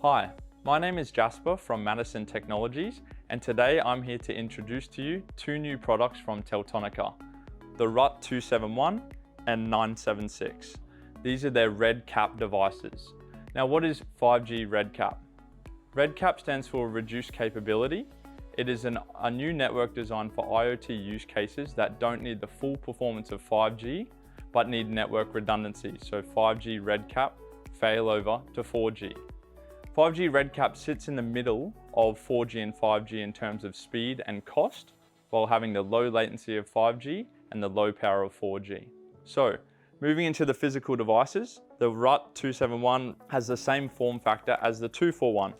Hi, my name is Jasper from Madison Technologies, and today I'm here to introduce to you two new products from Teltonika, the RUT271 and 976. These are their RedCap devices. Now, what is 5G RedCap? RedCap stands for Reduced Capability. It is a new network designed for IoT use cases that don't need the full performance of 5G, but need network redundancy, so 5G RedCap failover to 4G. 5G RedCap sits in the middle of 4G and 5G in terms of speed and cost, while having the low latency of 5G and the low power of 4G. So, moving into the physical devices, the RUT271 has the same form factor as the 241.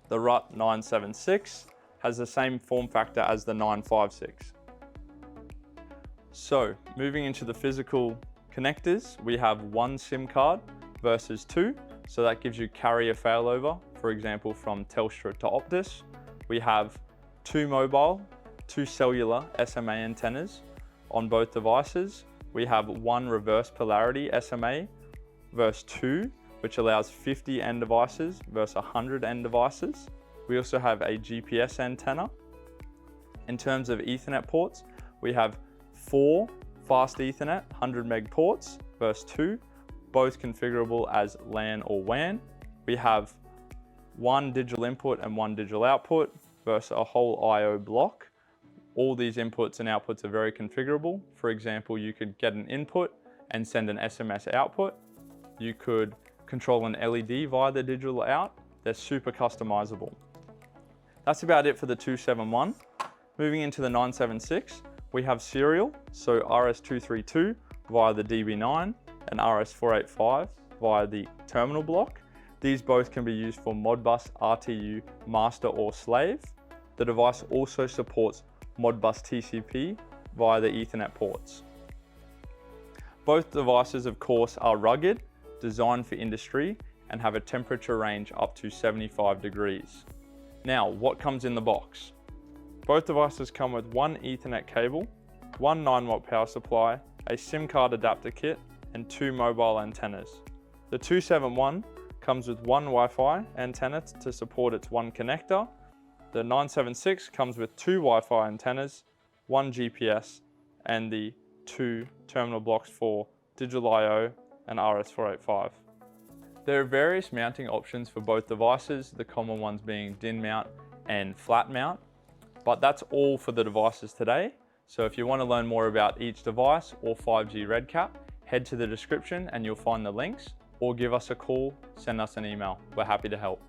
The RUT976 has the same form factor as the 956. So, moving into the physical connectors, we have one SIM card versus two, so that gives you carrier failover, for example from Telstra to Optus. We have two mobile, two cellular SMA antennas on both devices. We have one reverse polarity SMA versus two, which allows 50 end devices versus 100 end devices. We also have a GPS antenna. In terms of Ethernet ports, we have four fast Ethernet 100 meg ports versus two, both configurable as LAN or WAN. We have one digital input and one digital output versus a whole I/O block. All these inputs and outputs are very configurable. For example, you could get an input and send an SMS output. You could control an LED via the digital out. They're super customizable. That's about it for the 271. Moving into the 976, we have serial, so RS232 via the DB9 and RS485 via the terminal block. These both can be used for Modbus RTU master or slave. The device also supports Modbus TCP via the Ethernet ports. Both devices, of course, are rugged, designed for industry, and have a temperature range up to 75 degrees. Now, what comes in the box? Both devices come with one Ethernet cable, one 9-watt power supply, a SIM card adapter kit, and two mobile antennas. The 271 comes with one Wi-Fi antenna to support its one connector. The 976 comes with two Wi-Fi antennas, one GPS, and the two terminal blocks for digital I/O and RS485. There are various mounting options for both devices, the common ones being DIN mount and flat mount. But that's all for the devices today. So if you want to learn more about each device or 5G RedCap, head to the description and you'll find the links, or give us a call, send us an email. We're happy to help.